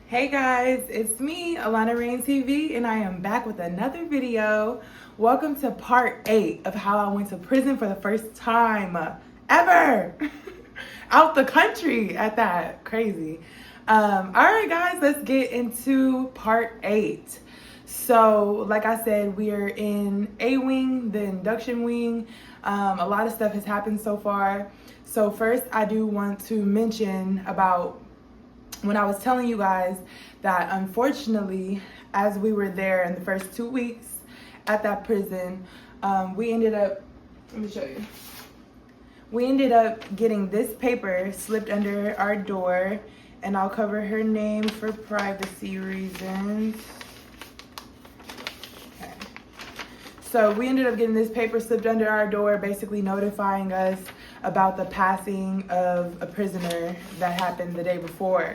Hey guys, it's me, AlanaRaihnTV, and I am back with another video. Welcome to part 8 of how I went to prison for the first time ever. Out the country at that. Crazy. Alright guys, let's get into part 8. So, like I said, we are in A wing, the induction wing. A lot of stuff has happened so far. So first, I do want to mention about when I was telling you guys that unfortunately, as we were there in the first 2 weeks at that prison, we ended up, let me show you. We ended up getting this paper slipped under our door, and I'll cover her name for privacy reasons. Okay. So we ended up getting this paper slipped under our door, basically notifying us about the passing of a prisoner that happened the day before.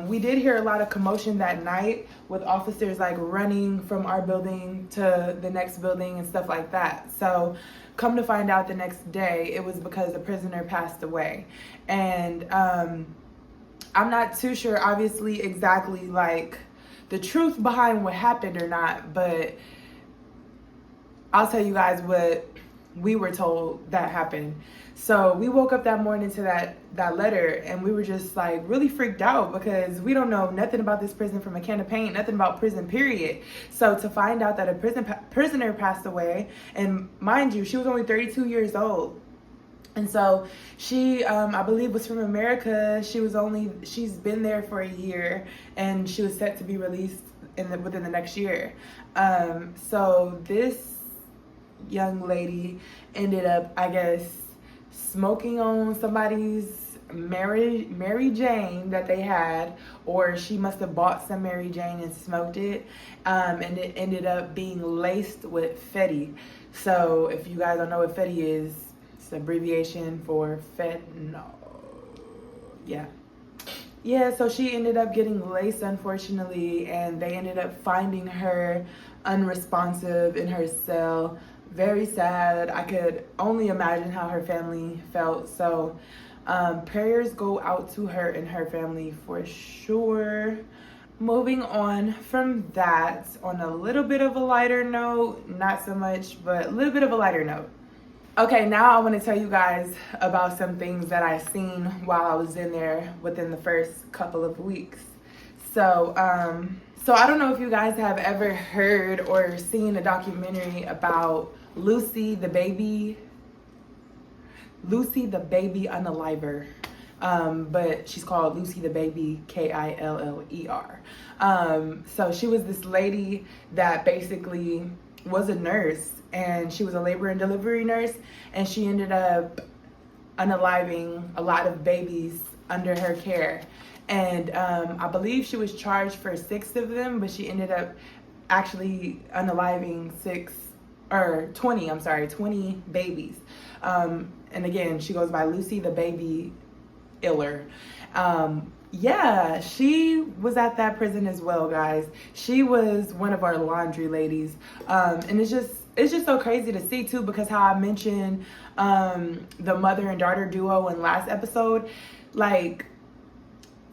We did hear a lot of commotion that night with officers like running from our building to the next building and stuff like that. So come to find out the next day, it was because a prisoner passed away. And I'm not too sure, obviously, exactly like the truth behind what happened or not, but I'll tell you guys what we were told that happened. So we woke up that morning to that letter, and we were just like really freaked out because we don't know nothing about this prison from a can of paint, nothing about prison, period. So to find out that a prisoner passed away, and mind you, she was only 32 years old. And so she, I believe, was from America. She's been there for a year, and she was set to be released within the next year. So this young lady ended up, I guess, smoking on somebody's Mary Jane that they had, or she must have bought some Mary Jane and smoked it, and it ended up being laced with Fetty. So if you guys don't know what Fetty is, it's an abbreviation for fentanyl. Yeah, so she ended up getting laced, unfortunately, and they ended up finding her unresponsive in her cell. Very sad. I could only imagine how her family felt. So prayers go out to her and her family for sure. Moving on from that, on a little bit of a lighter note, not so much, but a little bit of a lighter note. Okay, now I want to tell you guys about some things that I seen while I was in there within the first couple of weeks. So I don't know if you guys have ever heard or seen a documentary about Lucy the baby unaliver. But she's called Lucy the Baby, Killer. So she was this lady that basically was a nurse, and she was a labor and delivery nurse, and she ended up unaliving a lot of babies under her care. And I believe she was charged for 6 of them, but she ended up actually unaliving 20 babies. And again, she goes by Lucy the Baby Iller. Yeah, she was at that prison as well, guys. She was one of our laundry ladies. And it's just so crazy to see too, because how I mentioned the mother and daughter duo in last episode, like,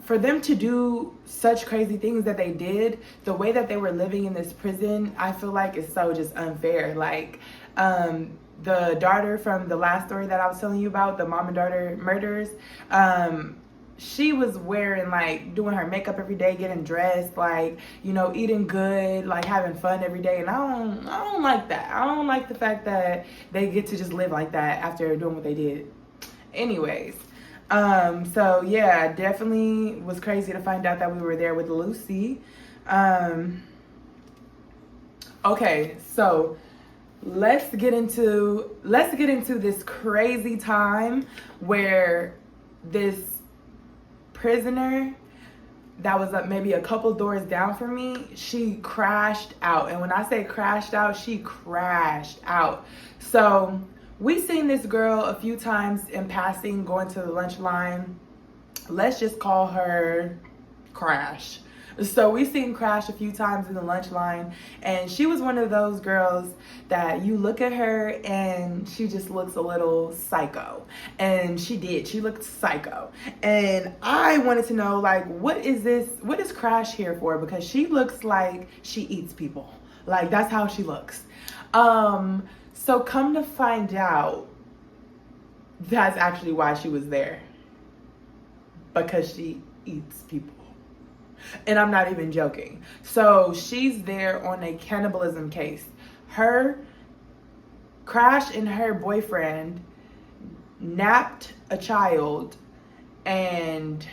for them to do such crazy things that they did, the way that they were living in this prison, I feel like is so just unfair. Like, the daughter from the last story that I was telling you about, the mom and daughter murders, she was wearing, like, doing her makeup every day, getting dressed, like, you know, eating good, like having fun every day. And I don't like that. I don't like the fact that they get to just live like that after doing what they did. Anyways. So yeah, definitely was crazy to find out that we were there with Lucy. Okay, so let's get into this crazy time where this prisoner that was maybe a couple doors down from me, she crashed out. And when I say crashed out, she crashed out. So we seen this girl a few times in passing, going to the lunch line. Let's just call her Crash. So we seen Crash a few times in the lunch line, and she was one of those girls that you look at her and she just looks a little psycho. And she looked psycho. And I wanted to know, like, what is Crash here for? Because she looks like she eats people. Like, that's how she looks. So come to find out, that's actually why she was there. Because she eats people. And I'm not even joking. So she's there on a cannibalism case. Crash and her boyfriend napped a child, and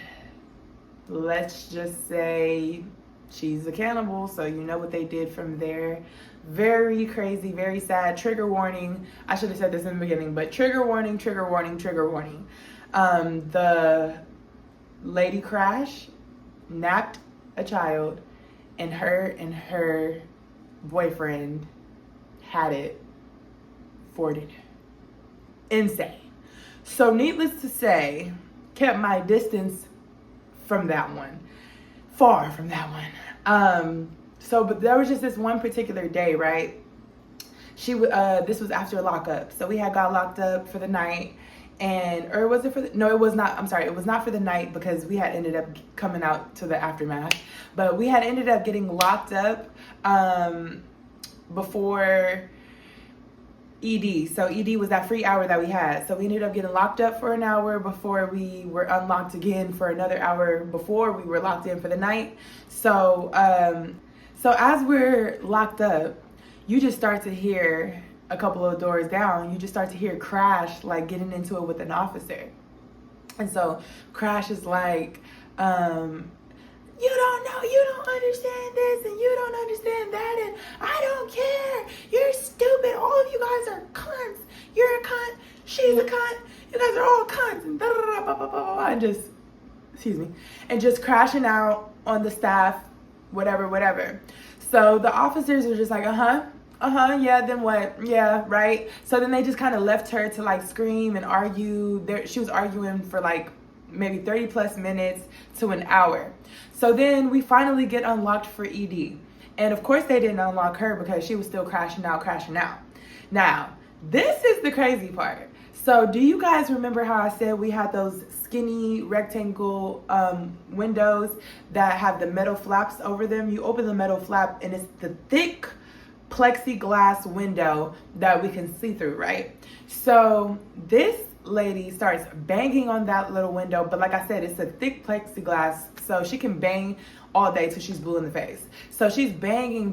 let's just say she's a cannibal, so you know what they did from there. Very crazy, very sad. Trigger warning. I should have said this in the beginning, but trigger warning, trigger warning, trigger warning. The lady Crash napped a child, and her boyfriend had it for dinner. Insane. So needless to say, kept my distance from that one. Far from that one. But there was just this one particular day, right? This was after lockup. So we had got locked up for the night. Or was it for the, no, it was not, I'm sorry, it was not for the night, because we had ended up coming out to the aftermath. But we had ended up getting locked up before ED. So ED was that free hour that we had. So we ended up getting locked up for an hour before we were unlocked again for another hour before we were locked in for the night. So as we're locked up, you just start to hear a couple of doors down, you just start to hear Crash like getting into it with an officer. And so Crash is like, you don't know, you don't understand this, and you don't understand that, and I don't care. You're stupid. All of you guys are cunts. You're a cunt. She's a cunt. You guys are all cunts. And and just crashing out on the staff, whatever. So the officers are just like, yeah, then what? Yeah, right. So then they just kind of left her to like scream and argue. She was arguing for like maybe 30 plus minutes to an hour. So then we finally get unlocked for ED. And of course they didn't unlock her because she was still crashing out. Now, this is the crazy part. So do you guys remember how I said we had those skinny rectangle windows that have the metal flaps over them? You open the metal flap and it's the thick plexiglass window that we can see through, right? So this lady starts banging on that little window, but like I said, it's a thick plexiglass, so she can bang all day till she's blue in the face. So she's banging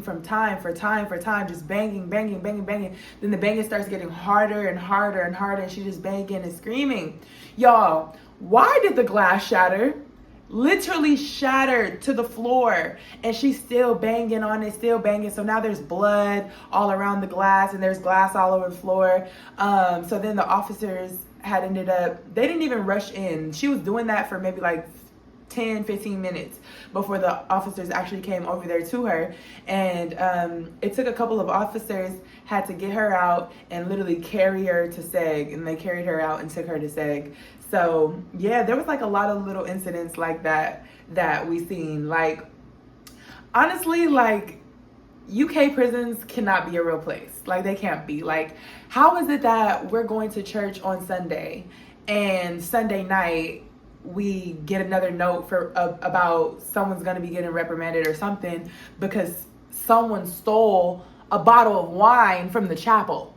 from time for time, just banging. Then the banging starts getting harder and harder, and she's just banging and screaming. Y'all, why did the glass shatter? Literally shattered to the floor, and she's still banging on it, So now there's blood all around the glass, and there's glass all over the floor. So then the officers had ended up, they didn't even rush in. She was doing that for maybe like 10-15 minutes before the officers actually came over there to her. And it took a couple of officers had to get her out and literally carry her to SEG, and they carried her out and took her to SEG. So yeah, there was like a lot of little incidents like that we seen. Like, honestly, like, UK prisons cannot be a real place. Like, they can't be. Like, how is it that we're going to church on Sunday, and Sunday night we get another note about someone's gonna be getting reprimanded or something because someone stole a bottle of wine from the chapel?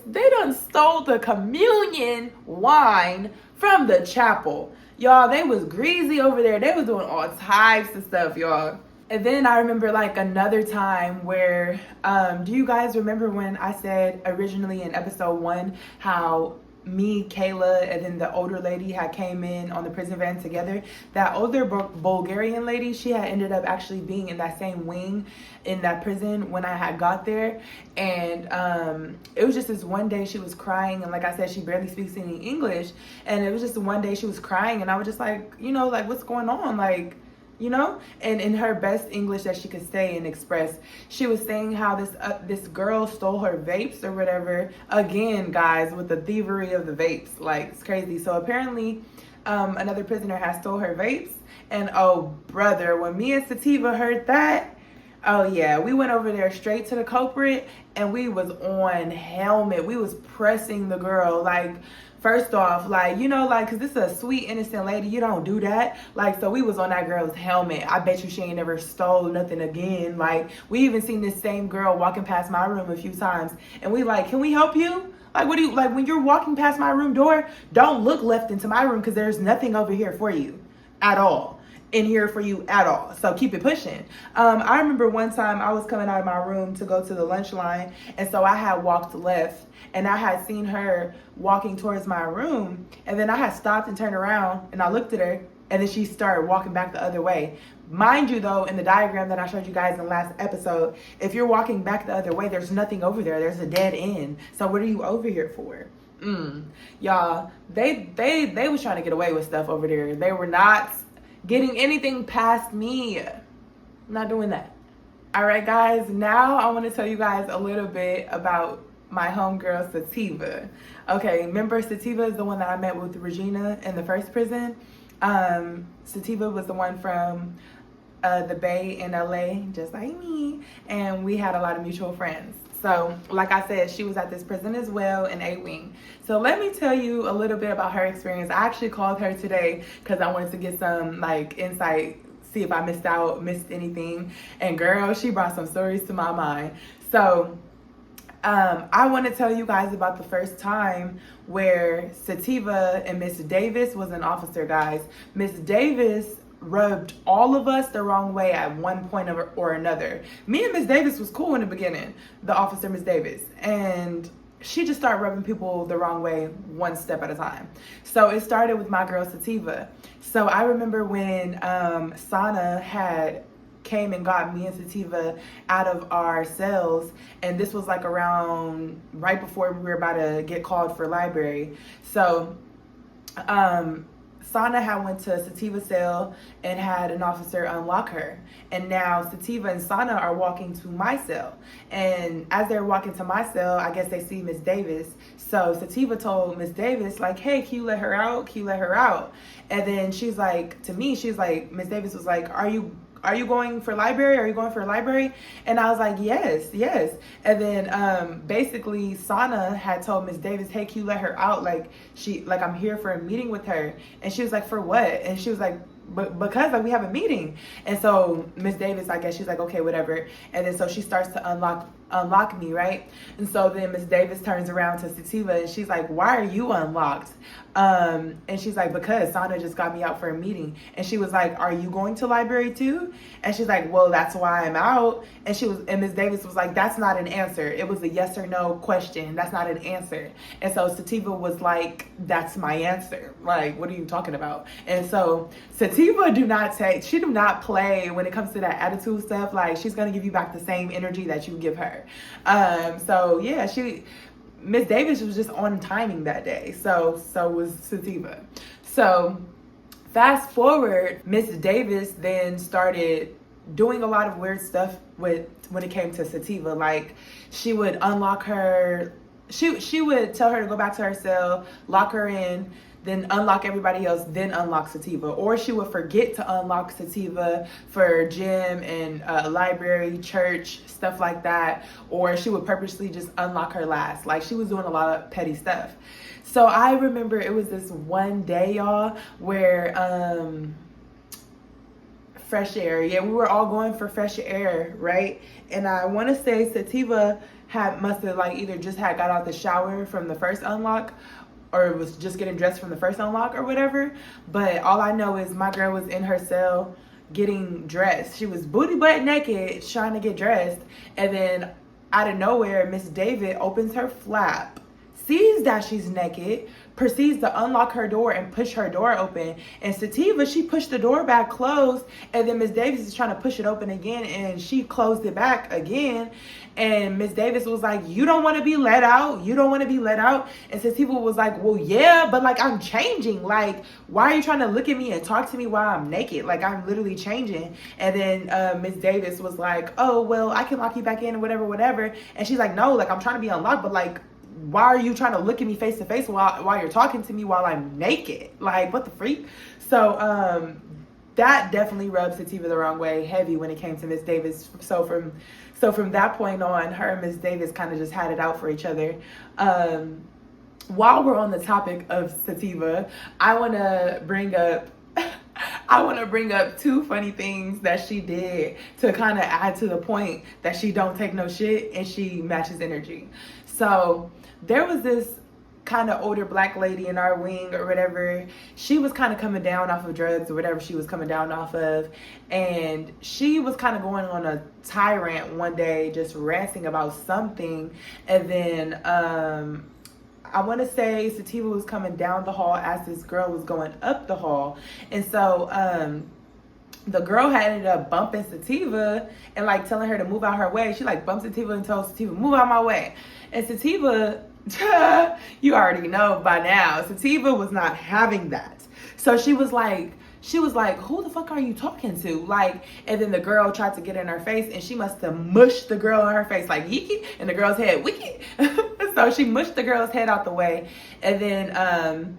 They done stole the communion wine from the chapel. Y'all, they was greasy over there. They was doing all types of stuff, y'all. And then I remember like another time where, do you guys remember when I said originally in episode 1 how me, Kayla, and then the older lady had came in on the prison van together? That older Bulgarian lady, she had ended up actually being in that same wing in that prison when I had got there. And it was just this one day she was crying, and like I said, she barely speaks any English, and it was just one day she was crying, and I was just like, you know, like, what's going on? Like, you know, and in her best English that she could say and express, she was saying how this girl stole her vapes or whatever. Again, guys, with the thievery of the vapes, like, it's crazy. So apparently, another prisoner had stole her vapes. And oh brother, when me and Sativa heard that, oh yeah, we went over there straight to the culprit, and we was on helmet. We was pressing the girl, like, first off, like, you know, like, because this is a sweet, innocent lady. You don't do that. Like, so we was on that girl's helmet. I bet you she ain't never stole nothing again. Like, we even seen this same girl walking past my room a few times. And we like, can we help you? Like, what do you, like, when you're walking past my room door, don't look left into my room because there's nothing over here for you at all. In here for you at all. So keep it pushing. I remember one time I was coming out of my room to go to the lunch line, and so I had walked left, and I had seen her walking towards my room, and then I had stopped and turned around, and I looked at her, and then she started walking back the other way. Mind you though, in the diagram that I showed you guys in the last episode, if you're walking back the other way, there's nothing over there. There's a dead end. So what are you over here for? Y'all, they was trying to get away with stuff over there. They were not getting anything past me. I'm not doing that. All right, guys, now I want to tell you guys a little bit about my homegirl, Sativa. Okay, remember Sativa is the one that I met with Regina in the first prison? Sativa was the one from the Bay in LA, just like me, and we had a lot of mutual friends. So, like I said, she was at this prison as well in A-Wing. So let me tell you a little bit about her experience. I actually called her today because I wanted to get some like insight, see if I missed anything. And girl, she brought some stories to my mind. So I want to tell you guys about the first time where Sativa and Miss Davis was an officer, guys. Miss Davis rubbed all of us the wrong way at one point or another. Me and Miss Davis was cool in the beginning, the officer Miss Davis, and she just started rubbing people the wrong way one step at a time. So it started with my girl Sativa. So I remember when Sana had came and got me and Sativa out of our cells, and this was like around right before we were about to get called for library. So Sana had went to Sativa's cell and had an officer unlock her. And now Sativa and Sana are walking to my cell. And as they're walking to my cell, I guess they see Miss Davis. So Sativa told Miss Davis, like, hey, can you let her out? Can you let her out? And then she's like, to me, she's like, Miss Davis was like, are you going for library? Are you going for library? And I was like, yes. And then basically Sana had told Miss Davis, hey, can you let her out? Like, I'm here for a meeting with her. And she was like, for what? And she was like, because like we have a meeting. And so Miss Davis, I guess she's like, okay, whatever. And then so she starts to unlock me, right? And so then Miss Davis turns around to Sativa and she's like, why are you unlocked? And she's like, because Sana just got me out for a meeting. And she was like, are you going to library too? And she's like, well, that's why I'm out. And Miss Davis was like, that's not an answer. It was a yes or no question. That's not an answer. And so Sativa was like, that's my answer. Like, what are you talking about? And so Sativa do not play when it comes to that attitude stuff. Like, she's going to give you back the same energy that you give her. So yeah, Miss Davis was just on timing that day. So was Sativa. So fast forward, Miss Davis then started doing a lot of weird stuff when it came to Sativa. Like, she would unlock her, she would tell her to go back to her cell, lock her in, then unlock everybody else, then unlock Sativa. Or she would forget to unlock Sativa for gym and library, church, stuff like that. Or she would purposely just unlock her last. Like, she was doing a lot of petty stuff. So I remember it was this one day, y'all, where fresh air. Yeah, we were all going for fresh air, right? And I want to say Sativa must have like either just had got out the shower from the first unlock, or was just getting dressed from the first unlock or whatever. But all I know is my girl was in her cell getting dressed. She was booty butt naked trying to get dressed. And then out of nowhere, Miss David opens her flap, sees that she's naked, proceeds to unlock her door and push her door open. And Sativa, she pushed the door back closed, and then Miss Davis is trying to push it open again, and she closed it back again. And Miss Davis was like, you don't want to be let out? You don't want to be let out? And Sativa was like, well, yeah, but like, I'm changing. Like, why are you trying to look at me and talk to me while I'm naked? Like, I'm literally changing. And then Miss Davis was like, oh, well, I can lock you back in or whatever. And she's like, no, like, I'm trying to be unlocked, but like, why are you trying to look at me face to face while you're talking to me while I'm naked? Like, what the freak? So that definitely rubbed Sativa the wrong way heavy when it came to Miss Davis. So from that point on, her and Miss Davis kind of just had it out for each other. While we're on the topic of Sativa, I want to bring up two funny things that she did to kind of add to the point that she don't take no shit and she matches energy. So there was this kind of older black lady in our wing or whatever. She was kind of coming down off of drugs or whatever she was coming down off of, and she was kind of going on a tirade one day, just ranting about something. And then I want to say Sativa was coming down the hall as this girl was going up the hall, and so the girl had ended up bumping Sativa and like telling her to move out her way. She like bumped Sativa and told Sativa, move out my way. And Sativa, you already know by now, Sativa was not having that. So she was like, who the fuck are you talking to? Like, and then the girl tried to get in her face, and she must have mushed the girl in her face like yiki, and the girl's head wiki. So she mushed the girl's head out the way, and then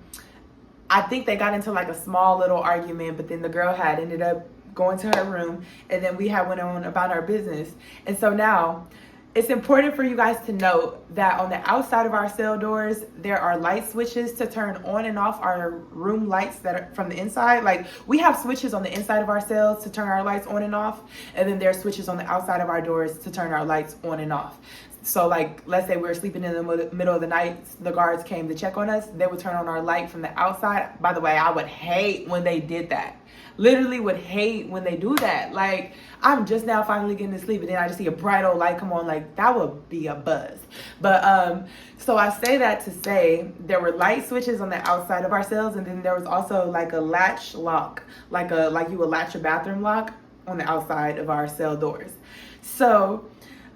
I think they got into like a small little argument, but then the girl had ended up going to her room, and then we had went on about our business. And so now it's important for you guys to note that on the outside of our cell doors, there are light switches to turn on and off our room lights that are from the inside. Like, we have switches on the inside of our cells to turn our lights on and off, and then there are switches on the outside of our doors to turn our lights on and off. So like, let's say we're sleeping in the middle of the night, the guards came to check on us, they would turn on our light from the outside. By the way, I would hate when they did that. Literally would hate when they do that. Like, I'm just now finally getting to sleep, and then I just see a bright old light come on. Like, that would be a buzz. But so I say that to say there were light switches on the outside of our cells, and then there was also like a latch lock, like you would latch a bathroom lock on the outside of our cell doors. So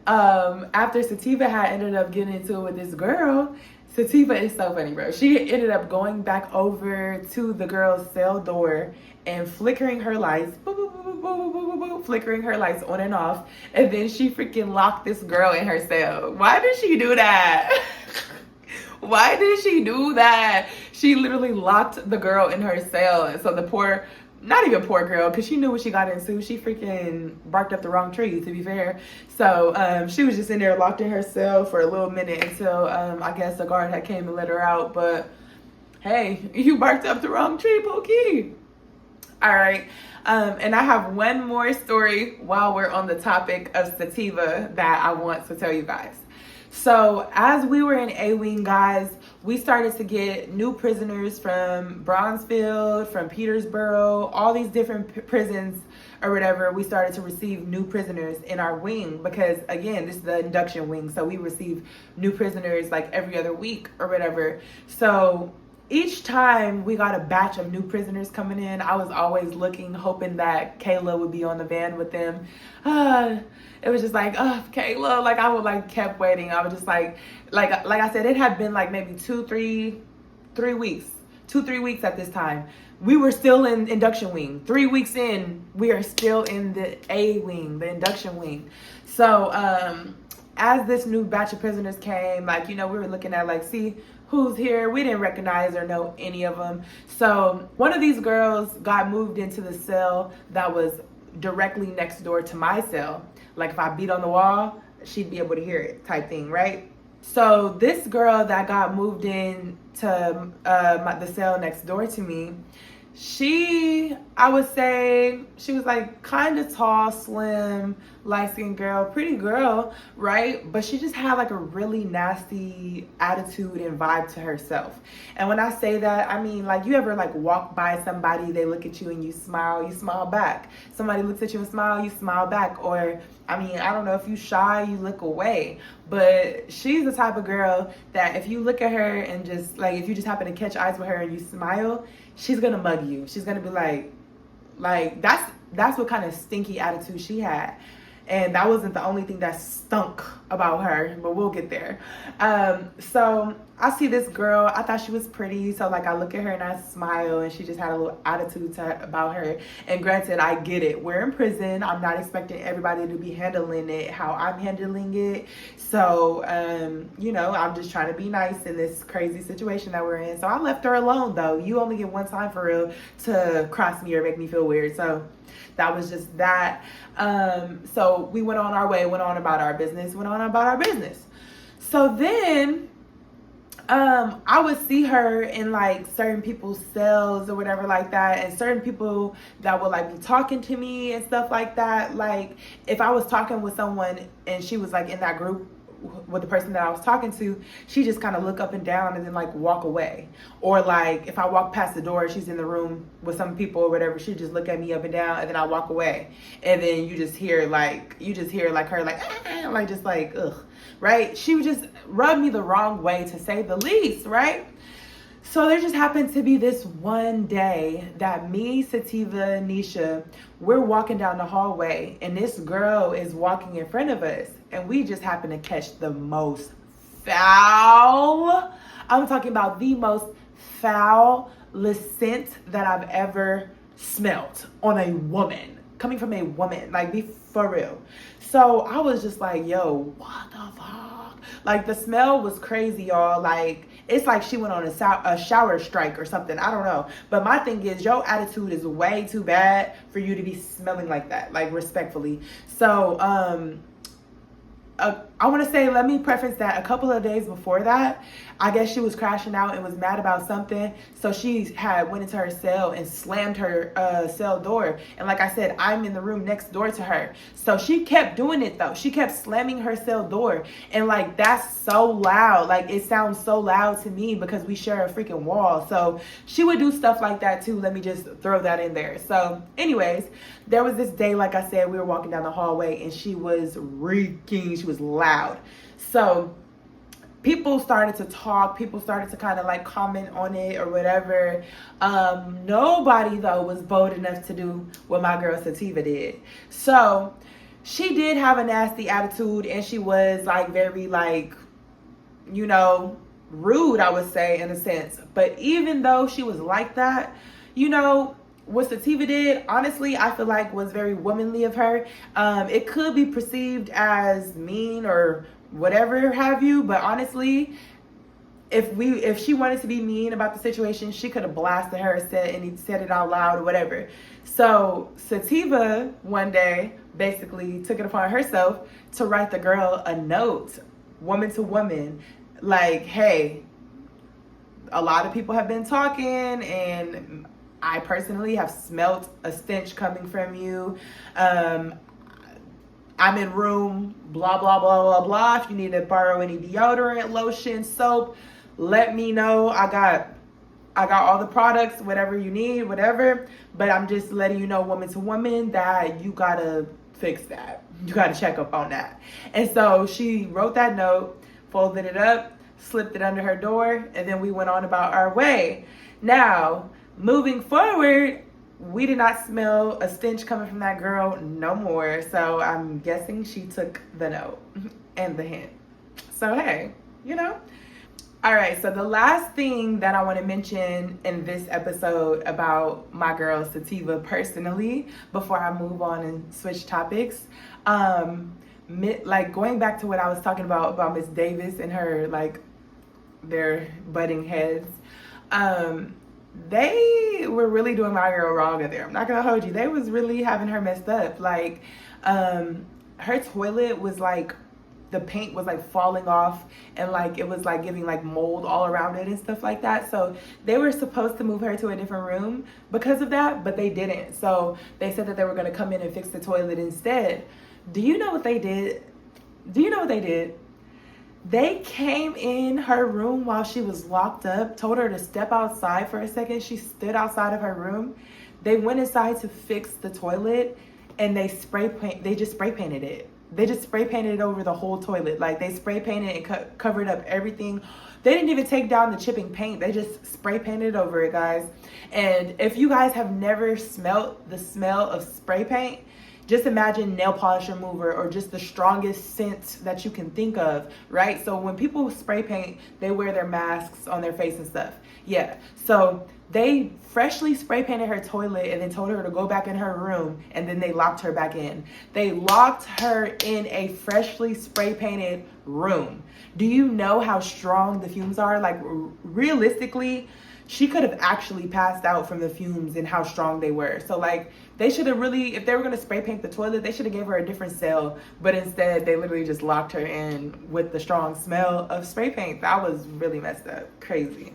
after Sativa had ended up getting into it with this girl, Sativa is so funny, bro. She ended up going back over to the girl's cell door and flickering her lights, boop, boop, boop, boop, boop, boop, boop, boop, flickering her lights on and off. And then she freaking locked this girl in her cell. Why did she do that? Why did she do that? She literally locked the girl in her cell. And so the poor, not even poor girl, because she knew what she got into. She freaking barked up the wrong tree, to be fair. So she was just in there locked in her cell for a little minute until I guess the guard had came and let her out. But hey, you barked up the wrong tree, Pookie. All right. And I have one more story while we're on the topic of Sativa that I want to tell you guys. So as we were in A-Wing, guys, we started to get new prisoners from Bronzefield, from Petersboro, all these different prisons or whatever. We started to receive new prisoners in our wing because, again, this is the induction wing. So we receive new prisoners like every other week or whatever. So each time we got a batch of new prisoners coming in, I was always looking, hoping that Kayla would be on the van with them. It was just like, oh, Kayla, like I would like kept waiting. I was just like I said, it had been like maybe 3 weeks at this time. We were still in induction wing. 3 weeks in, we are still in the A wing, the induction wing. So as this new batch of prisoners came, like, you know, we were looking at like, see who's here. We didn't recognize or know any of them. So one of these girls got moved into the cell that was directly next door to my cell. Like if I beat on the wall, she'd be able to hear it type thing, right? So this girl that got moved in to the cell next door to me, I would say she was like kind of tall, slim, light-skinned girl, pretty girl, right? But she just had like a really nasty attitude and vibe to herself. And when I say that, I mean like you ever like walk by somebody, they look at you and you smile back. Somebody looks at you and you smile back. Or I mean, I don't know, if you shy, you look away. But she's the type of girl that if you look at her and just like, if you just happen to catch eyes with her and you smile, she's gonna mug you. She's gonna be like that's what kind of stinky attitude she had. And that wasn't the only thing that stunk about her, but we'll get there. So I see this girl. I thought she was pretty. So like I look at her and I smile, and she just had a little attitude about her. And granted, I get it. We're in prison. I'm not expecting everybody to be handling it how I'm handling it. So, I'm just trying to be nice in this crazy situation that we're in. So I left her alone though. You only get one time for real to cross me or make me feel weird. So that was just that. So we went on our way, went on about our business. So then I would see her in like certain people's cells or whatever like that, and certain people that would like be talking to me and stuff like that. Like if I was talking with someone and she was like in that group with the person that I was talking to, she just kind of look up and down and then like walk away. Or like if I walk past the door, she's in the room with some people or whatever, she just look at me up and down and then I walk away. And then you just hear like her like just like ugh, right? She would just rub me the wrong way, to say the least, right? So there just happened to be this one day that me, Sativa, Nisha, we're walking down the hallway and this girl is walking in front of us, and we just happen to catch the most foul, I'm talking about the most foul scent that I've ever smelled on a woman, coming from a woman, like be for real. So I was just like, yo, what the fuck? Like the smell was crazy, y'all. Like it's like she went on a shower strike or something. I don't know. But my thing is, your attitude is way too bad for you to be smelling like that, like respectfully. So I want to say, let me preface that a couple of days before that, I guess she was crashing out and was mad about something. So she had went into her cell and slammed her cell door. And like I said, I'm in the room next door to her. So she kept doing it though. She kept slamming her cell door. And like, that's so loud. Like it sounds so loud to me because we share a freaking wall. So she would do stuff like that too. Let me just throw that in there. So anyways, there was this day, like I said, we were walking down the hallway and she was reeking. She was loud. So people started to talk. People started to kind of like comment on it or whatever. Nobody though was bold enough to do what my girl Sativa did. So she did have a nasty attitude, and she was like very like, rude, I would say, in a sense. But even though she was like that, what Sativa did, honestly, I feel like was very womanly of her. It could be perceived as mean or whatever have you, but honestly, if she wanted to be mean about the situation, she could have blasted her and said it out loud or whatever. So Sativa one day basically took it upon herself to write the girl a note, woman to woman, like, hey, a lot of people have been talking and I personally have smelt a stench coming from you. I'm in room blah, blah, blah, blah, blah. If you need to borrow any deodorant, lotion, soap, let me know. I got all the products, whatever you need, whatever. But I'm just letting you know, woman to woman, that you gotta fix that. You gotta check up on that. And so she wrote that note, folded it up, slipped it under her door, and then we went on about our way. Now, moving forward, we did not smell a stench coming from that girl no more. So I'm guessing she took the note and the hint. So hey, All right, so the last thing that I want to mention in this episode about my girl Sativa personally, before I move on and switch topics, like going back to what I was talking about Miss Davis and her, like, their butting heads. They were really doing my girl wrong in there. I'm not gonna hold you. They was really having her messed up. Like, her toilet was like, the paint was like falling off, and like it was like giving like mold all around it and stuff like that. So they were supposed to move her to a different room because of that, but they didn't. So they said that they were gonna come in and fix the toilet instead. Do you know what they did? They came in her room while she was locked up, told her to step outside for a second. She stood outside of her room. They went inside to fix the toilet, and they just spray painted it. They just spray painted it over the whole toilet. Like, they spray painted and covered up everything. They didn't even take down the chipping paint. They just spray painted over it, guys. And if you guys have never smelt the smell of spray paint, just imagine nail polish remover or just the strongest scent that you can think of, right? So when people spray paint, they wear their masks on their face and stuff. Yeah, so they freshly spray painted her toilet and then told her to go back in her room, and then they locked her back in. They locked her in a freshly spray painted room. Do you know how strong the fumes are? Like, realistically, she could have actually passed out from the fumes and how strong they were. So like, they should have really, if they were going to spray paint the toilet, they should have gave her a different cell, but instead they literally just locked her in with the strong smell of spray paint. That was really messed up. Crazy.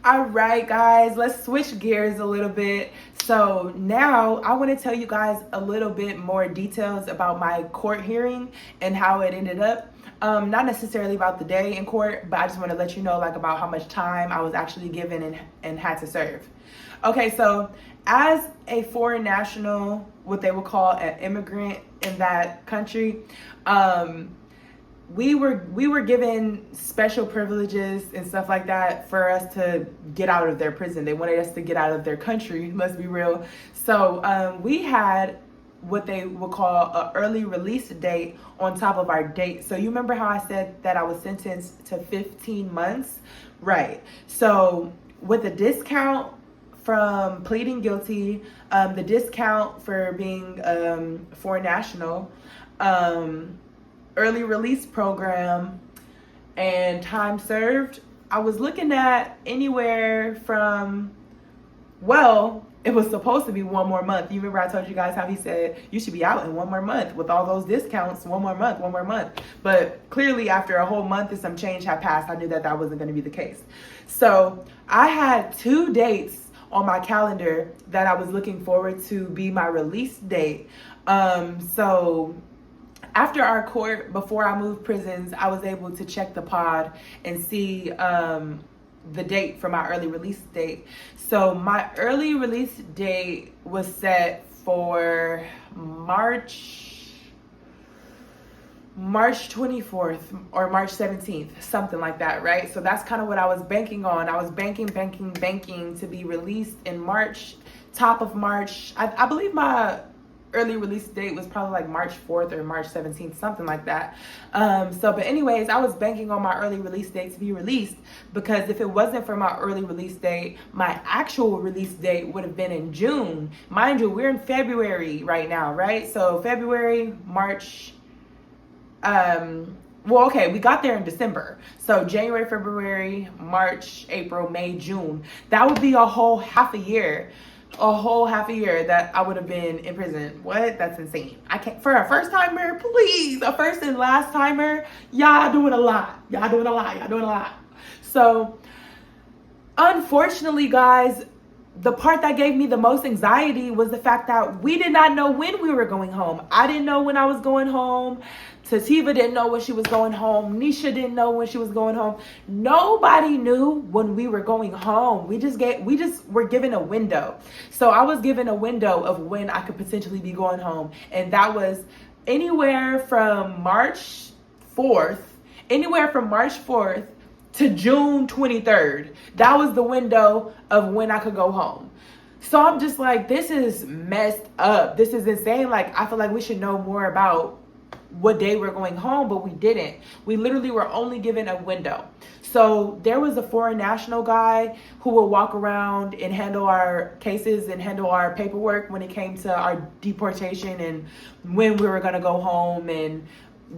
All right, guys, let's switch gears a little bit. So now I want to tell you guys a little bit more details about my court hearing and how it ended up. Not necessarily about the day in court, but I just want to let you know like about how much time I was actually given and had to serve. Okay, so as a foreign national, what they would call an immigrant in that country, we were given special privileges and stuff like that for us to get out of their prison. They wanted us to get out of their country, let's be real. So we had what they would call an early release date on top of our date. So you remember how I said that I was sentenced to 15 months? Right. So with a discount from pleading guilty, the discount for being foreign national, early release program, and time served, I was looking at anywhere from, well, it was supposed to be 1 more month. You remember I told you guys how he said you should be out in 1 more month with all those discounts, 1 more month, 1 more month. But clearly after a whole month and some change had passed, I knew that that wasn't going to be the case. So I had 2 dates on my calendar that I was looking forward to be my release date. So after our court, before I moved prisons, I was able to check the pod and see the date for my early release date. So my early release date was set for March 24th or March 17th, something like that, right? So that's kind of what I was banking on. I was banking to be released in March, top of March. I believe my early release date was probably like March 4th or March 17th, something like that. But anyways, I was banking on my early release date to be released, because if it wasn't for my early release date, my actual release date would have been in June. Mind you, we're in February right now, right? So February, March, well, okay, we got there in December. So January, February, March, April, May, June. That would be a whole half a year. A whole half a year that I would have been in prison. What? That's insane. I can't. For a first timer, please. A first and last timer, y'all doing a lot. Y'all doing a lot. So, unfortunately, guys, the part that gave me the most anxiety was the fact that we did not know when we were going home. I didn't know when I was going home. Tativa didn't know when she was going home. Nisha didn't know when she was going home. Nobody knew when we were going home. We just were given a window. So I was given a window of when I could potentially be going home. And that was anywhere from March 4th to June 23rd. That was the window of when I could go home. So I'm just like, this is messed up. This is insane. Like, I feel like we should know more about what day we're going home, but we didn't. We literally were only given a window. So there was a foreign national guy who would walk around and handle our cases and handle our paperwork when it came to our deportation and when we were going to go home and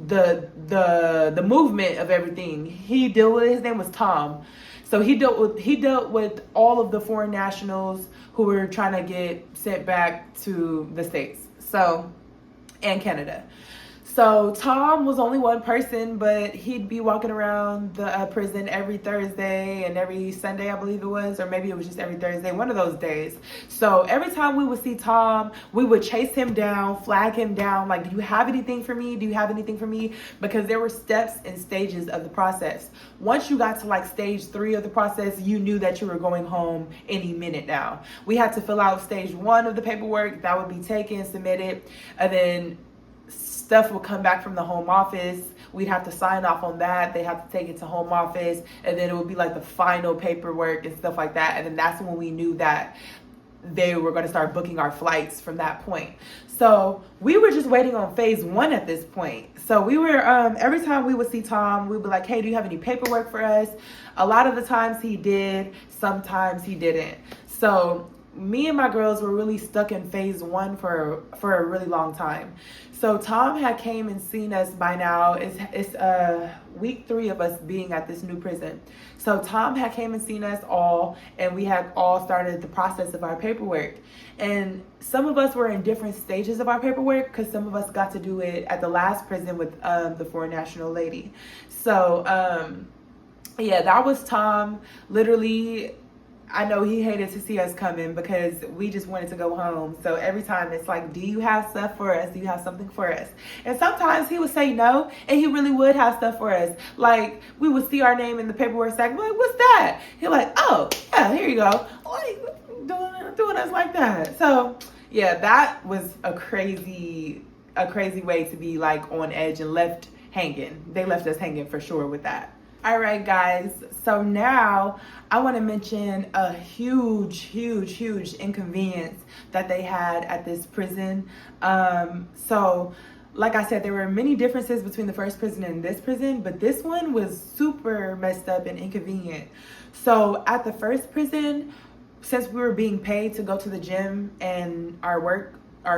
the movement of everything. His name was Tom. So he dealt with all of the foreign nationals who were trying to get sent back to the States, and Canada. So Tom was only one person, but he'd be walking around the prison every Thursday and every Sunday, I believe it was, or maybe it was just every Thursday, one of those days. So every time we would see Tom, we would chase him down, flag him down, like, do you have anything for me? Do you have anything for me? Because there were steps and stages of the process. Once you got to like stage 3 of the process, you knew that you were going home any minute now. We had to fill out stage 1 of the paperwork. That would be taken, submitted, and then stuff would come back from the home office. We'd have to sign off on that. They have to take it to home office, and then it would be like the final paperwork and stuff like that. And then that's when we knew that they were going to start booking our flights from that point. So we were just waiting on phase 1 at this point. So we were, every time we would see Tom, we'd be like, hey, do you have any paperwork for us? A lot of the times he did, sometimes he didn't. So me and my girls were really stuck in phase 1 for a really long time. So Tom had came and seen us by now. It's week 3 of us being at this new prison. So Tom had came and seen us all, and we had all started the process of our paperwork. And some of us were in different stages of our paperwork because some of us got to do it at the last prison with the foreign national lady. So yeah, that was Tom. Literally, I know he hated to see us coming because we just wanted to go home. So every time it's like, do you have stuff for us? Do you have something for us? And sometimes he would say no, and he really would have stuff for us. Like, we would see our name in the paperwork stack. Like, what's that? He's like, oh, yeah, here you go. Like, doing us like that. So yeah, that was a crazy way to be like on edge and left hanging. They left us hanging for sure with that. All right, guys, so now I want to mention a huge inconvenience that they had at this prison. So like I said, there were many differences between the first prison and this prison, but this one was super messed up and inconvenient. So at the first prison, since we were being paid to go to the gym and our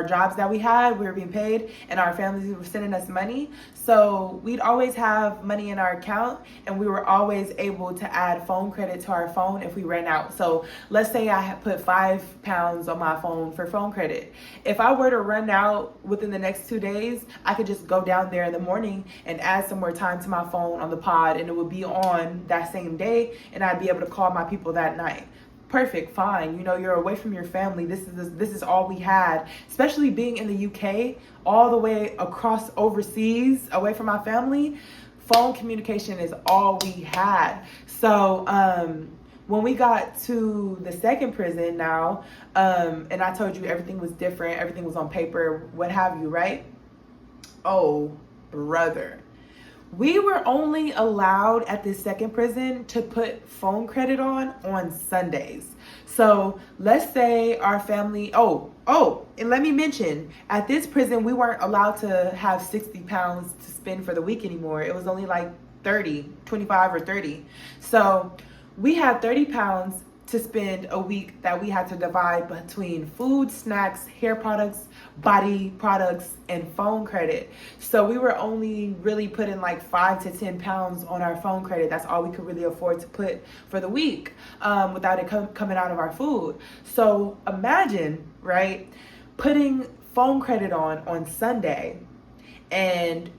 jobs that we had, we were being paid, and our families were sending us money. So we'd always have money in our account, and we were always able to add phone credit to our phone if we ran out. So let's say I had put £5 on my phone for phone credit. If I were to run out within the next 2 days, I could just go down there in the morning and add some more time to my phone on the pod, and it would be on that same day, and I'd be able to call my people that night. Perfect, fine. You know, you're away from your family. This is all we had, especially being in the UK, all the way across overseas, away from my family. Phone communication is all we had. So when we got to the second prison now, and I told you everything was different, everything was on paper, what have you, right? Oh, brother. We were only allowed at this second prison to put phone credit on Sundays. So let's say our family, and let me mention, at this prison, we weren't allowed to have £60 to spend for the week anymore. It was only like 25 or 30. So we had £30 to spend a week that we had to divide between food, snacks, hair products, body products, and phone credit. So we were only really putting like £5 to £10 on our phone credit. That's all we could really afford to put for the week without it coming out of our food. So imagine, right, putting phone credit on Sunday, and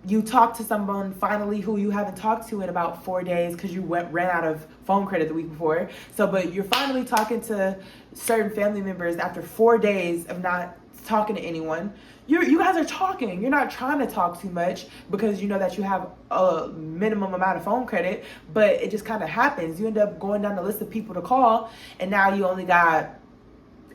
you talk to someone finally who you haven't talked to in about 4 days because you ran out of phone credit the week before. So, but you're finally talking to certain family members after 4 days of not talking to anyone. You guys are talking. You're not trying to talk too much because you know that you have a minimum amount of phone credit, but it just kind of happens. You end up going down the list of people to call, and now you only got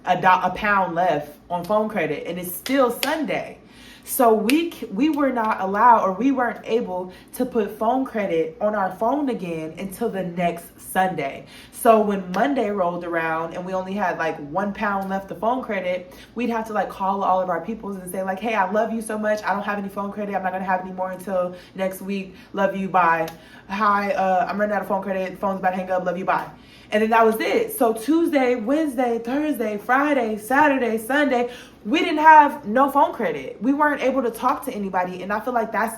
a pound left on phone credit, and it's still Sunday. So we were not allowed, or we weren't able to put phone credit on our phone again until the next Sunday. So when Monday rolled around and we only had like £1 left of phone credit, we'd have to like call all of our peoples and say like, hey, I love you so much. I don't have any phone credit. I'm not gonna have any more until next week. Love you, bye. Hi, I'm running out of phone credit. The phone's about to hang up. Love you, bye. And then that was it. So Tuesday, Wednesday, Thursday, Friday, Saturday, Sunday, we didn't have no phone credit. We weren't able to talk to anybody. And I feel like that's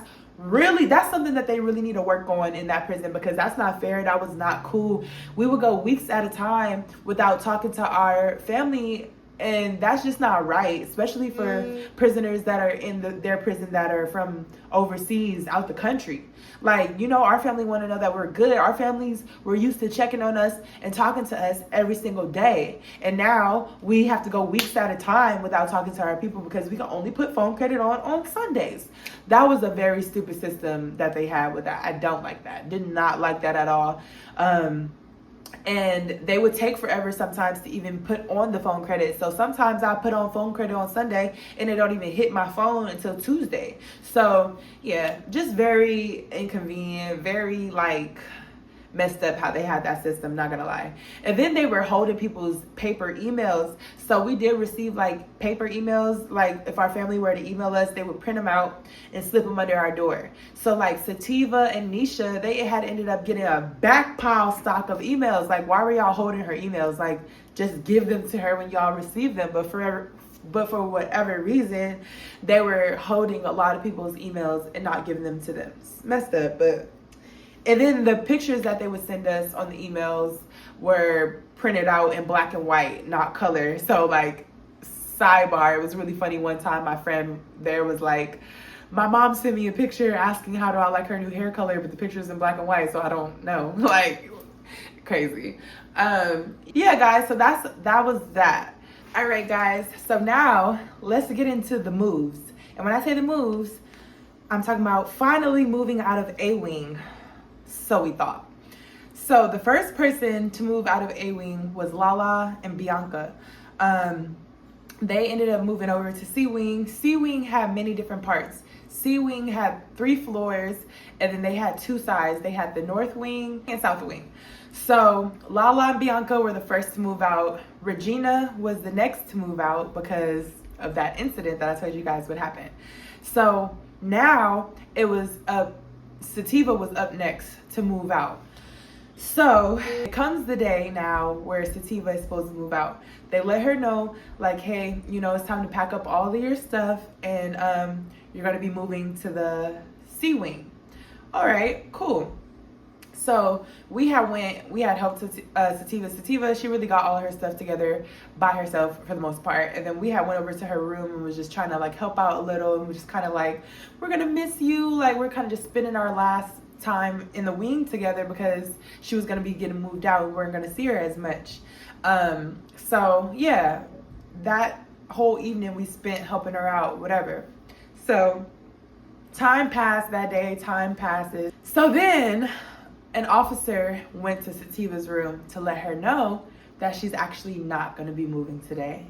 something that they really need to work on in that prison, because that's not fair. That was not cool. We would go weeks at a time without talking to our family, and that's just not right, especially for prisoners that are in their prison that are from overseas, out the country. Like, you know, our family want to know that we're good. Our families were used to checking on us and talking to us every single day. And now we have to go weeks at a time without talking to our people because we can only put phone credit on Sundays. That was a very stupid system that they had with that. I don't like that. Did not like that at all. And they would take forever sometimes to even put on the phone credit. So sometimes I put on phone credit on Sunday and it don't even hit my phone until Tuesday. So yeah, just very inconvenient, very like messed up how they had that system, not gonna lie. And then they were holding people's paper emails. So we did receive like paper emails. Like if our family were to email us, they would print them out and slip them under our door. So like Sativa and Nisha, they had ended up getting a back pile stock of emails. Like, why were y'all holding her emails? Like, just give them to her when y'all receive them. But for whatever reason, they were holding a lot of people's emails and not giving them to them. It's messed up. But and then the pictures that they would send us on the emails were printed out in black and white, not color. So like, sidebar, it was really funny. One time my friend there was like, my mom sent me a picture asking how do I like her new hair color, but the picture's in black and white, so I don't know. Like, crazy. Yeah, guys, so that was that. All right, guys, so now let's get into the moves. And when I say the moves, I'm talking about finally moving out of A-Wing. So we thought. So the first person to move out of A-Wing was Lala and Bianca. They ended up moving over to C-Wing. C-Wing had many different parts. C-Wing had 3 floors, and then they had 2 sides. They had the North Wing and South Wing. So Lala and Bianca were the first to move out. Regina was the next to move out because of that incident that I told you guys would happen. So now it was Sativa was up next to move out. So it comes the day now where Sativa is supposed to move out. They let her know, like, hey, you know, it's time to pack up all of your stuff, and you're going to be moving to the C-Wing. All right, cool. So we had helped Sativa. Sativa, she really got all her stuff together by herself for the most part. And then we went over to her room and was just trying to like help out a little. And we just kind of like, we're going to miss you. Like, we're kind of just spending our last time in the wing together because she was going to be getting moved out. We weren't going to see her as much. So yeah, that whole evening we spent helping her out, whatever. So time passed that day, time passes. So then an officer went to Sativa's room to let her know that she's actually not going to be moving today.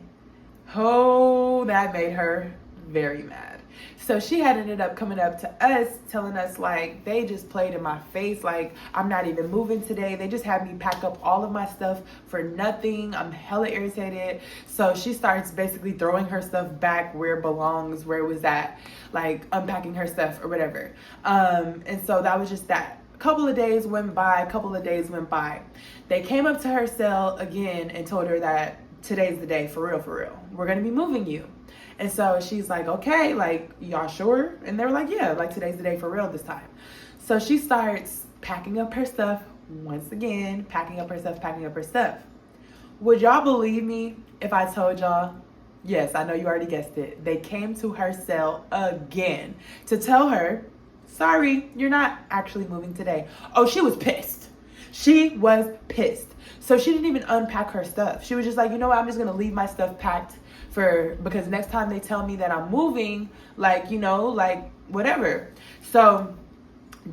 Oh, that made her very mad. So she had ended up coming up to us telling us like, they just played in my face, like I'm not even moving today. They just had me pack up all of my stuff for nothing. I'm hella irritated. So she starts basically throwing her stuff back where it belongs, where it was at, like unpacking her stuff or whatever. And so that was just that. A couple of days went by. They came up to her cell again and told her that today's the day, for real. We're going to be moving you. And so she's like, okay, like, y'all sure? And they were like, yeah, like today's the day for real this time. So she starts packing up her stuff once again, packing up her stuff. Would y'all believe me if I told y'all? Yes, I know you already guessed it. They came to her cell again to tell her, sorry, you're not actually moving today. Oh, she was pissed. So she didn't even unpack her stuff. She was just like, you know what? I'm just going to leave my stuff packed because next time they tell me that I'm moving, like, you know, like whatever. So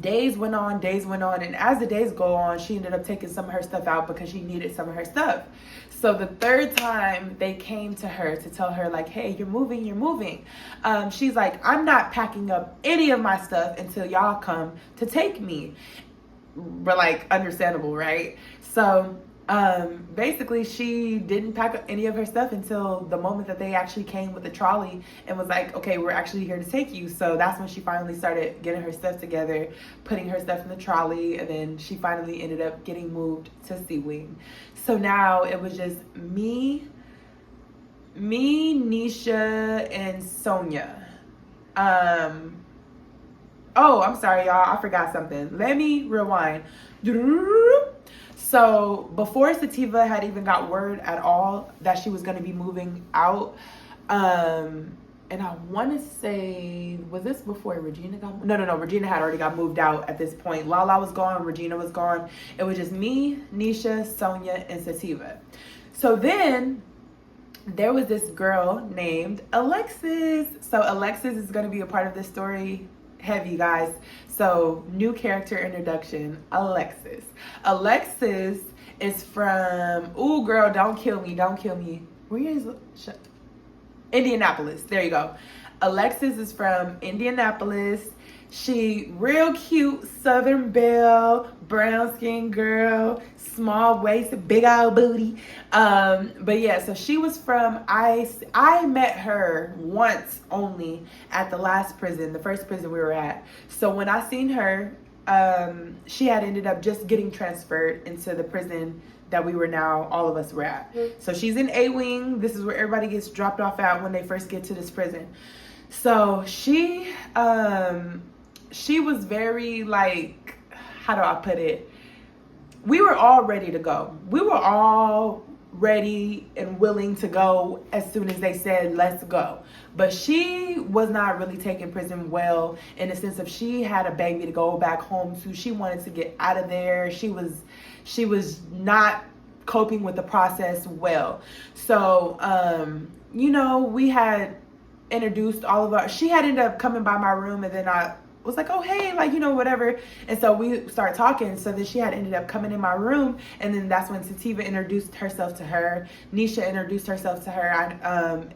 days went on. And as the days go on, she ended up taking some of her stuff out because she needed some of her stuff. So the third time they came to her to tell her like, hey, you're moving. She's like, I'm not packing up any of my stuff until y'all come to take me. But like, understandable, right? So basically she didn't pack up any of her stuff until the moment that they actually came with the trolley and was like, okay, we're actually here to take you. So that's when she finally started getting her stuff together, putting her stuff in the trolley, and then she finally ended up getting moved to C-Wing. So now it was just me, Nisha, and Sonia. Oh, I'm sorry, y'all. I forgot something. Let me rewind. So before Sativa had even got word at all that she was going to be moving out, and I want to say, was this before Regina got? No. Regina had already got moved out at this point. Lala was gone. Regina was gone. It was just me, Nisha, Sonia, and Sativa. So then there was this girl named Alexis. So Alexis is going to be a part of this story. Heavy, guys. So new character introduction, Alexis. Alexis is from, ooh girl, don't kill me. Where is, Indianapolis. There you go. Alexis is from Indianapolis. She real cute, Southern belle, brown skin girl, small waist, big old booty. But yeah, so she was from I met her once only at the last prison, the first prison we were at. So when I seen her, she had ended up just getting transferred into the prison that we were now, all of us were at. So she's in A wing. This is where everybody gets dropped off at when they first get to this prison. So she was very, like, how do I put it? We were all ready to go. We were all ready and willing to go as soon as they said, let's go. But she was not really taking prison well, in the sense of she had a baby to go back home to. She wanted to get out of there. She was not coping with the process well. So, you know, we had introduced all of she had ended up coming by my room, and then I was like, oh, hey, like, you know, whatever. And so we started talking. So then she had ended up coming in my room. And then that's when Sativa introduced herself to her. Nisha introduced herself to her.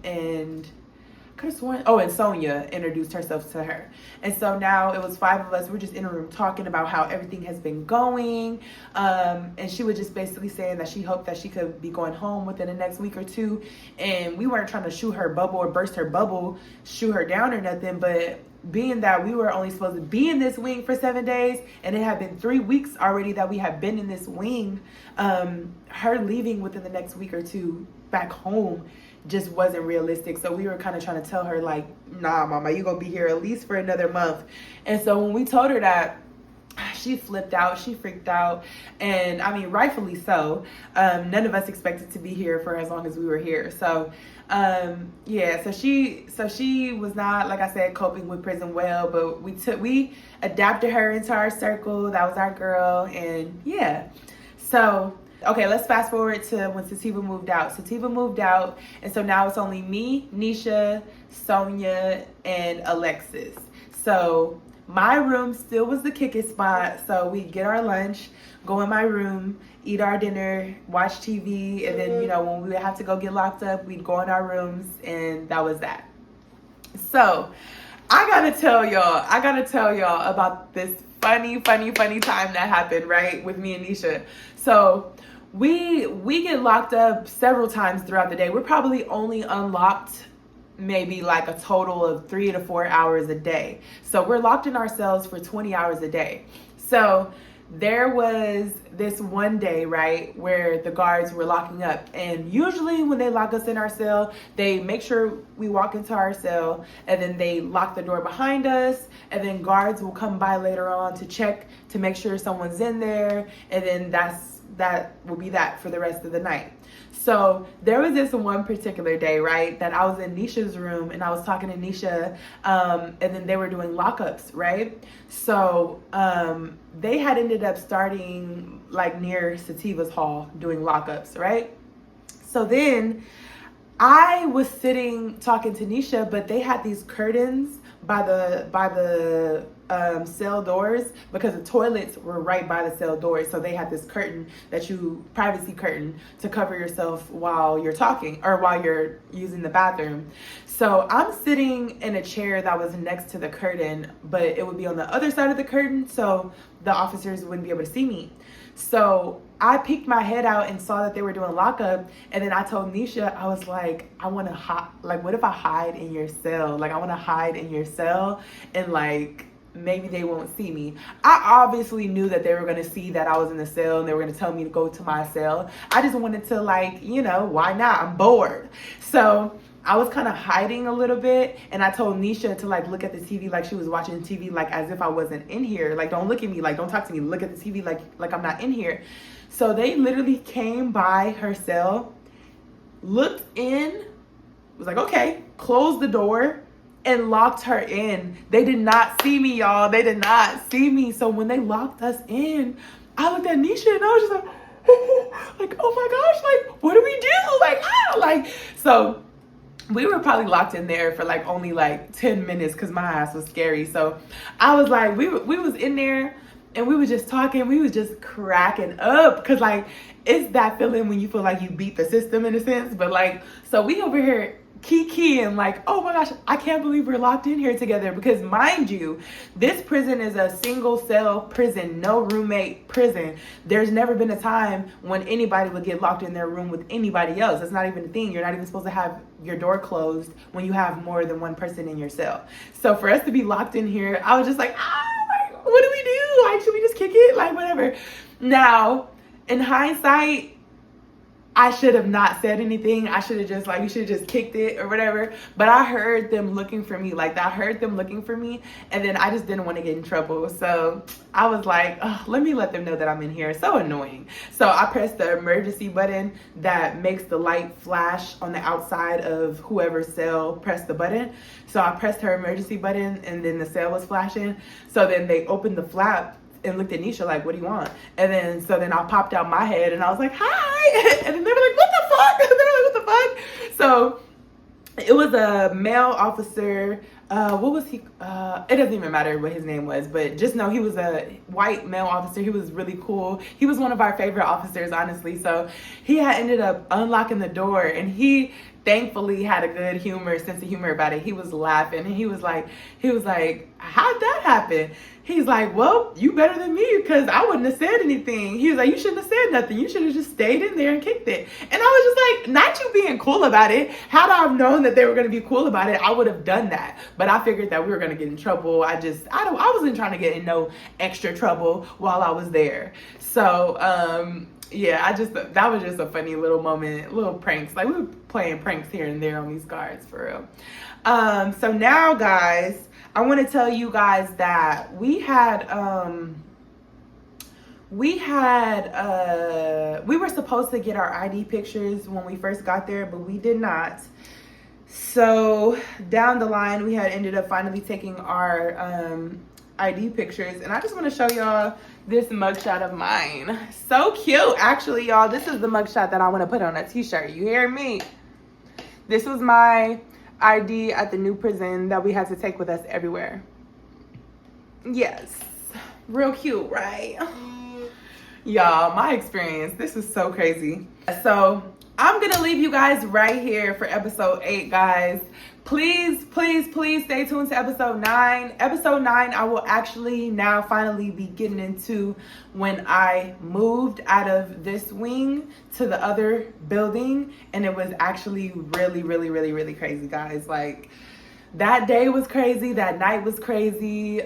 And I could have sworn, and Sonia introduced herself to her. And so now it was 5 of us. We're just in a room talking about how everything has been going. And she was just basically saying that she hoped that she could be going home within the next week or two. And we weren't trying to shoot her bubble or burst her bubble, shoot her down or nothing. But being that we were only supposed to be in this wing for 7 days, and it had been 3 weeks already that we had been in this wing, her leaving within the next week or two back home just wasn't realistic. So we were kind of trying to tell her, like, nah, mama, you're gonna be here at least for another month. And so when we told her that, she flipped out, she freaked out, and I mean, rightfully so. None of us expected to be here for as long as we were here. So yeah, so she was not, like I said, coping with prison well, but we adapted her into our circle. That was our girl. And yeah, so okay, let's fast forward to when Sativa moved out. Sativa moved out, and so now it's only me, Nisha, Sonia, and Alexis. So my room still was the kick it spot. So we get our lunch, go in my room, eat our dinner, watch TV, and then, you know, when we would have to go get locked up, we'd go in our rooms, and that was that. So I gotta tell y'all about this funny time that happened, right, with me and Nisha. So we get locked up several times throughout the day. We're probably only unlocked maybe like a total of 3 to 4 hours a day. So we're locked in our cells for 20 hours a day. So there was this one day, right, where the guards were locking up. And usually when they lock us in our cell, they make sure we walk into our cell, and then they lock the door behind us, and then guards will come by later on to check to make sure someone's in there, and then that will be that for the rest of the night. So there was this one particular day, right, that I was in Nisha's room, and I was talking to Nisha, and then they were doing lockups, right? So they had ended up starting like near Sativa's hall doing lockups, right? So then I was sitting talking to Nisha, but they had these curtains by the cell doors, because the toilets were right by the cell doors. So they had this curtain privacy curtain to cover yourself while you're talking or while you're using the bathroom. So I'm sitting in a chair that was next to the curtain, but it would be on the other side of the curtain, so the officers wouldn't be able to see me. So I peeked my head out and saw that they were doing lockup, and then I told Nisha, I was like, I want to hide. Like, what if I hide in your cell? Like, I want to hide in your cell, and like, maybe they won't see me. I obviously knew that they were going to see that I was in the cell, and they were going to tell me to go to my cell. I just wanted to, like, you know, why not? I'm bored. So I was kind of hiding a little bit, and I told Nisha to like look at the TV like she was watching TV, like as if I wasn't in here. Like, don't look at me, like don't talk to me, look at the TV like I'm not in here. So they literally came by her cell, looked in, was like, okay, closed the door, and locked her in. They did not see me, y'all. They did not see me. So when they locked us in, I looked at Nisha and I was just like, oh my gosh, like, what do we do? Like, so we were probably locked in there for like only like 10 minutes because my ass was scary. So I was like, we was in there and we were just talking. We was just cracking up because like, it's that feeling when you feel like you beat the system in a sense. But like, so we over here kikiing like, oh my gosh, I can't believe we're locked in here together. Because mind you, this prison is a single cell prison, no roommate prison. There's never been a time when anybody would get locked in their room with anybody else. That's not even a thing. You're not even supposed to have your door closed when you have more than one person in your cell. So for us to be locked in here, I was just like, like, what do we do? Like, should we just kick it? Like, whatever. Now, in hindsight, I should have not said anything. I should have just we should have just kicked it or whatever. But I heard them looking for me. Like, I heard them looking for me. And then I just didn't want to get in trouble. So I was like, oh, let me let them know that I'm in here. So annoying. So I pressed the emergency button that makes the light flash on the outside of whoever's cell pressed the button. So I pressed her emergency button and then the cell was flashing. So then they opened the flap and looked at Nisha like, what do you want? And then, so then I popped out my head and I was like, hi. And then they were like, what the fuck? And they were like, what the fuck? So it was a male officer. What was he? It doesn't even matter what his name was, but just know he was a white male officer. He was really cool. He was one of our favorite officers, honestly. So he had ended up unlocking the door, and he thankfully had a good sense of humor about it. He was laughing and he was like, how'd that happen? He's like, well, you better than me because I wouldn't have said anything. He was like, you shouldn't have said nothing. You should have just stayed in there and kicked it. And I was just like, not you being cool about it. Had I known that they were going to be cool about it, I would have done that. But I figured that we were going to get in trouble. I wasn't trying to get in no extra trouble while I was there. So, yeah, that was just a funny little moment, little pranks. Like, we were playing pranks here and there on these guards, for real. So now, guys, I want to tell you guys that we were supposed to get our ID pictures when we first got there, but we did not. So down the line, we had ended up finally taking our ID pictures, and I just want to show y'all this mugshot of mine. So cute, actually, y'all. This is the mugshot that I want to put on a t-shirt. You hear me? This was my ID at the new prison that we had to take with us everywhere. Yes, real cute, right? Y'all, my experience, this is so crazy. So I'm gonna leave you guys right here for episode 8, guys. Please, please, please stay tuned to episode 9. Episode 9, I will actually now finally be getting into when I moved out of this wing to the other building. And it was actually really, really, really, really crazy, guys. Like, that day was crazy. That night was crazy.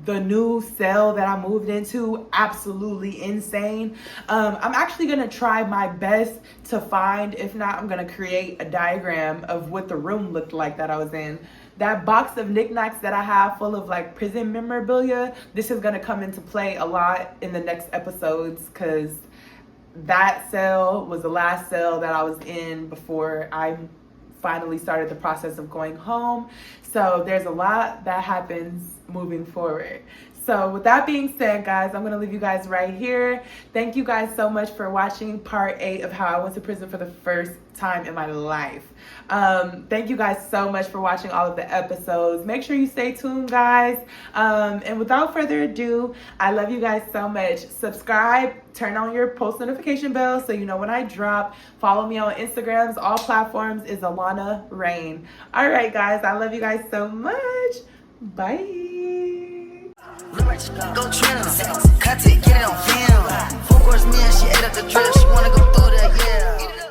The new cell that I moved into, absolutely insane. I'm actually gonna try my best to find, if not, I'm gonna create a diagram of what the room looked like that I was in. That box of knickknacks that I have full of like prison memorabilia, this is gonna come into play a lot in the next episodes, because that cell was the last cell that I was in before I finally started the process of going home. So there's a lot that happens moving forward. So with that being said, guys, I'm going to leave you guys right here. Thank you guys so much for watching part 8 of how I went to prison for the first time in my life. Thank you guys so much for watching all of the episodes. Make sure you stay tuned, guys. And without further ado, I love you guys so much. Subscribe, turn on your post notification bell so you know when I drop. Follow me on Instagrams. All platforms is AlanaRain. All right, guys, I love you guys so much. Bye. Go trend, cut it, get it on film. 4 course meal, she ate up the drip. She wanna go through that, yeah.